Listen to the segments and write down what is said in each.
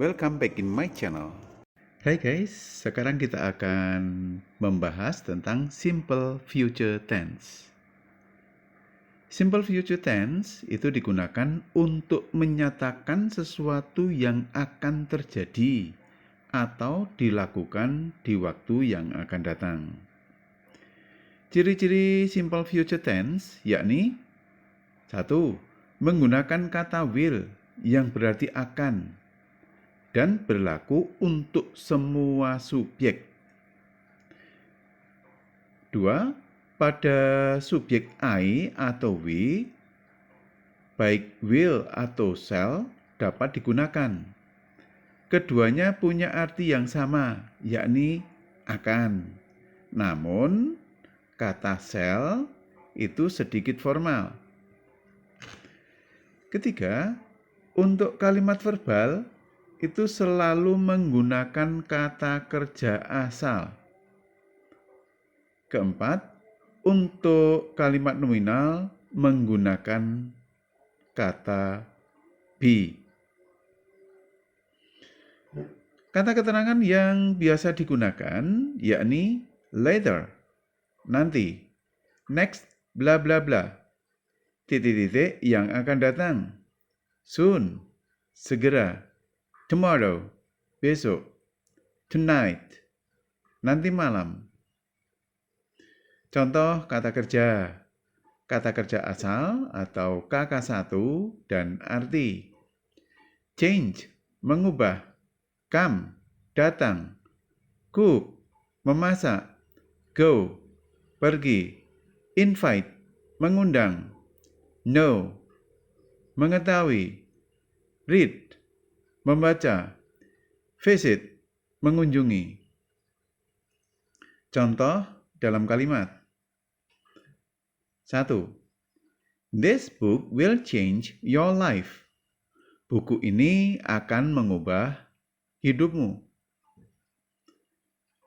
Welcome back in my channel. Hai guys, sekarang kita akan membahas tentang simple future tense. Simple future tense itu digunakan untuk menyatakan sesuatu yang akan terjadi atau dilakukan di waktu yang akan datang. Ciri-ciri simple future tense yakni 1. Menggunakan kata will yang berarti akan dan berlaku untuk semua subjek. 2. Pada subjek I atau we, baik will atau shall dapat digunakan. Keduanya punya arti yang sama, yakni akan. Namun, kata shall itu sedikit formal. Ketiga, untuk kalimat verbal itu selalu menggunakan kata kerja asal. Keempat, untuk kalimat nominal menggunakan kata be. Kata keterangan yang biasa digunakan yakni later, nanti, next, bla bla bla, titik-titik yang akan datang, soon, segera, tomorrow, besok, tonight, nanti malam. Contoh kata kerja asal atau KK1 dan arti. Change, mengubah. Come, datang. Cook, memasak. Go, pergi. Invite, mengundang. Know, mengetahui. Read, membaca. Visit, mengunjungi. Contoh dalam kalimat. 1. This book will change your life. Buku ini akan mengubah hidupmu.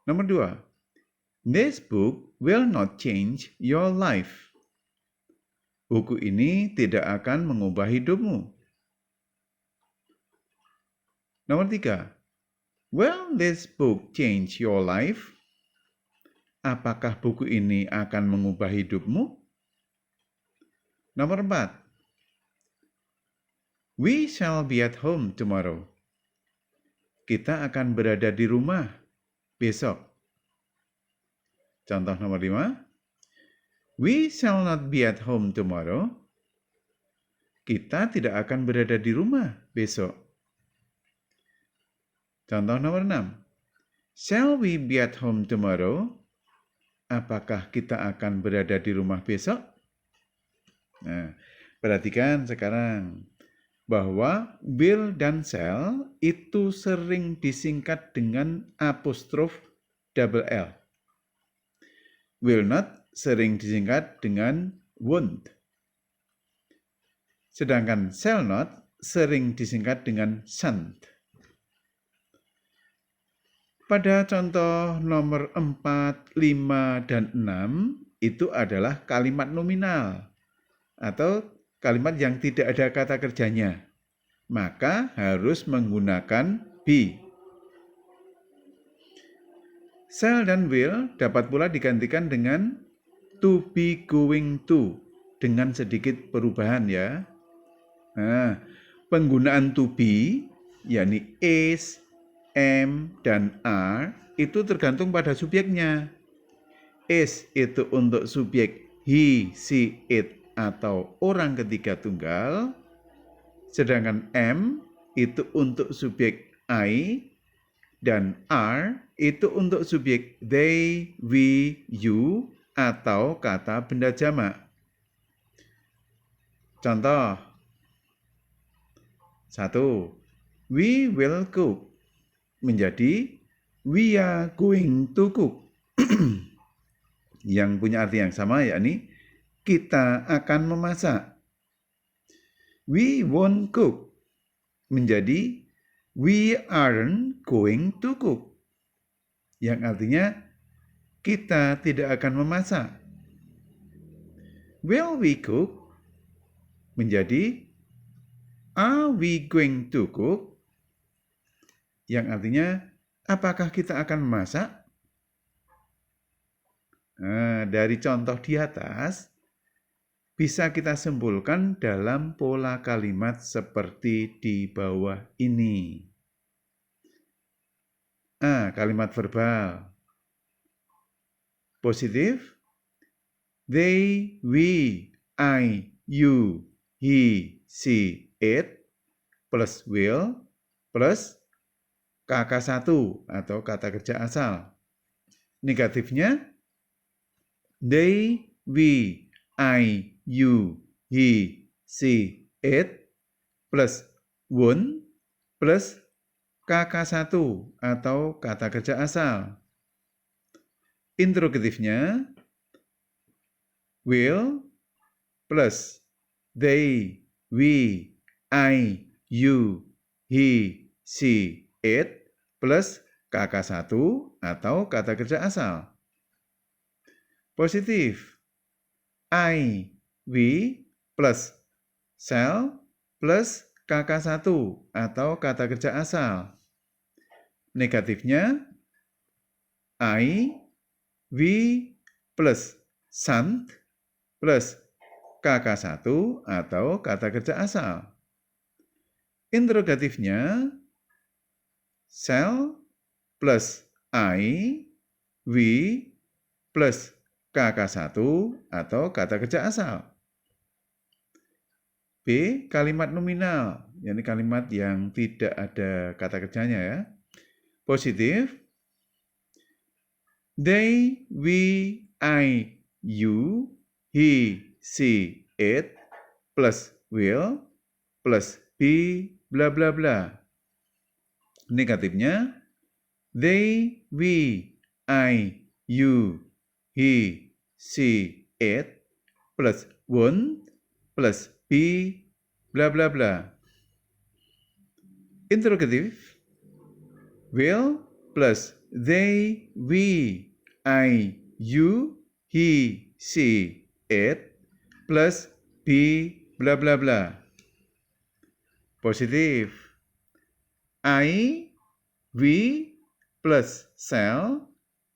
Nomor 2. This book will not change your life. Buku ini tidak akan mengubah hidupmu. Nomor 3. Will this book change your life? Apakah buku ini akan mengubah hidupmu? Nomor 4. We shall be at home tomorrow. Kita akan berada di rumah besok. Contoh nomor 5. We shall not be at home tomorrow. Kita tidak akan berada di rumah besok. Contoh nomor 6. Shall we be at home tomorrow? Apakah kita akan berada di rumah besok? Nah, perhatikan sekarang bahwa will dan shall itu sering disingkat dengan apostrof double L. Will not sering disingkat dengan won't. Sedangkan shall not sering disingkat dengan shan't. Pada contoh nomor 4, 5, dan 6 itu adalah kalimat nominal atau kalimat yang tidak ada kata kerjanya. Maka harus menggunakan be. Shall dan will dapat pula digantikan dengan to be going to dengan sedikit perubahan ya. Nah, penggunaan to be yakni is, am, dan are itu tergantung pada subjeknya. Is itu untuk subjek he, she, it atau orang ketiga tunggal. Sedangkan am itu untuk subjek I dan are itu untuk subjek they, we, you atau kata benda jamak. Contoh 1. We will cook menjadi we are going to cook. Yang punya arti yang sama yakni kita akan memasak. We won't cook menjadi we aren't going to cook. Yang artinya kita tidak akan memasak. Will we cook menjadi are we going to cook? yang artinya apakah kita akan memasak? Nah, dari contoh di atas, bisa kita simpulkan dalam pola kalimat seperti di bawah ini. Kalimat verbal. Positif. They, we, I, you, he, she, it, plus will, plus KK1 atau kata kerja asal. Negatifnya, they, we, I, you, he, she, it, plus won, plus KK1 atau kata kerja asal. Interrogatifnya, will, plus they, we, I, you, he, she, it, plus KK1 atau kata kerja asal. Positif. I, we, plus shall, plus KK1 atau kata kerja asal. Negatifnya, I, we, plus shan't, plus KK1 atau kata kerja asal. Interrogatifnya, shall, plus I, we, plus KK1 atau kata kerja asal. B. Kalimat nominal, yakni kalimat yang tidak ada kata kerjanya ya. Positif. They, we, I, you, he, she, it, plus will, plus be, bla bla bla. Negatifnya, they, we, I, you, he, she, it, plus won't, plus be, bla bla bla. Interrogatif, will, plus they, we, I, you, he, she, it, plus be, bla bla bla. Positif. I, we, plus shall,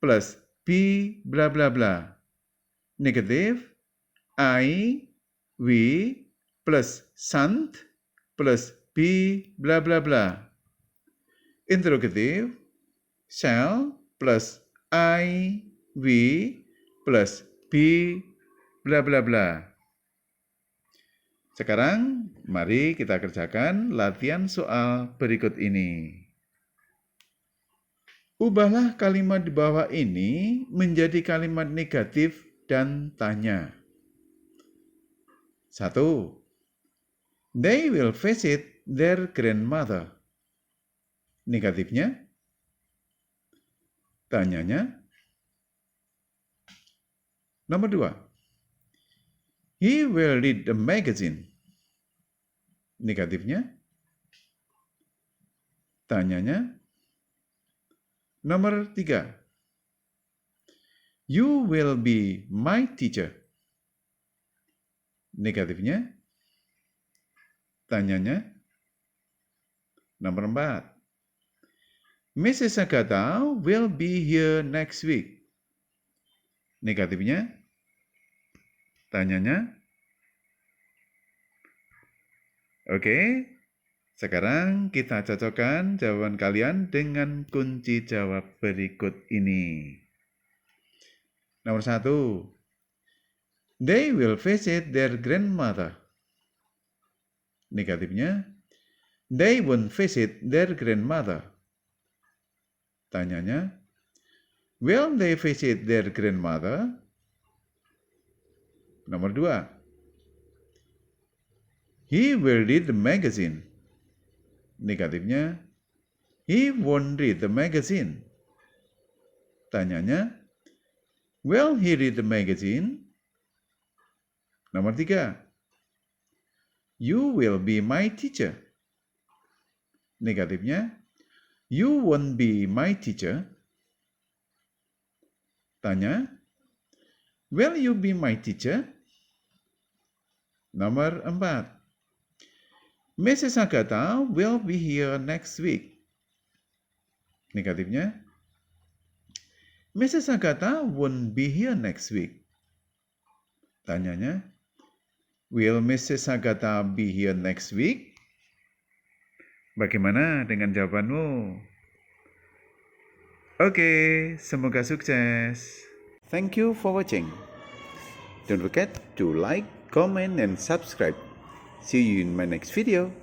plus be, bla bla bla. Negatif. I, we, plus shan't, plus be, bla bla bla. Interrogatif. Shall, plus I, we, plus be, bla bla bla. Sekarang, mari kita kerjakan latihan soal berikut ini. Ubahlah kalimat di bawah ini menjadi kalimat negatif dan tanya. 1. They will visit their grandmother. Negatifnya. Tanyanya. Nomor 2. He will read the magazine. Negatifnya. Tanyanya. Nomor 3. You will be my teacher. Negatifnya. Tanyanya. Nomor 4. Mrs. Agatha will be here next week. Negatifnya. Tanyanya. Oke. Sekarang kita cocokkan jawaban kalian dengan kunci jawab berikut ini. Nomor 1. They will visit their grandmother. Negatifnya. They won't visit their grandmother. Tanyanya. Will they visit their grandmother? Nomor 2. He will read the magazine. Negatifnya. He won't read the magazine. Tanyanya. Will he read the magazine? Nomor 3. You will be my teacher. Negatifnya. You won't be my teacher. Tanya. Will you be my teacher? Nomor 4. Mrs. Agatha will be here next week. Negatifnya, Mrs. Agatha won't be here next week. Tanyanya, will Mrs. Agatha be here next week? Bagaimana dengan jawabanmu? Oke, semoga sukses. Thank you for watching. Don't forget to like, comment, and subscribe. See you in my next video.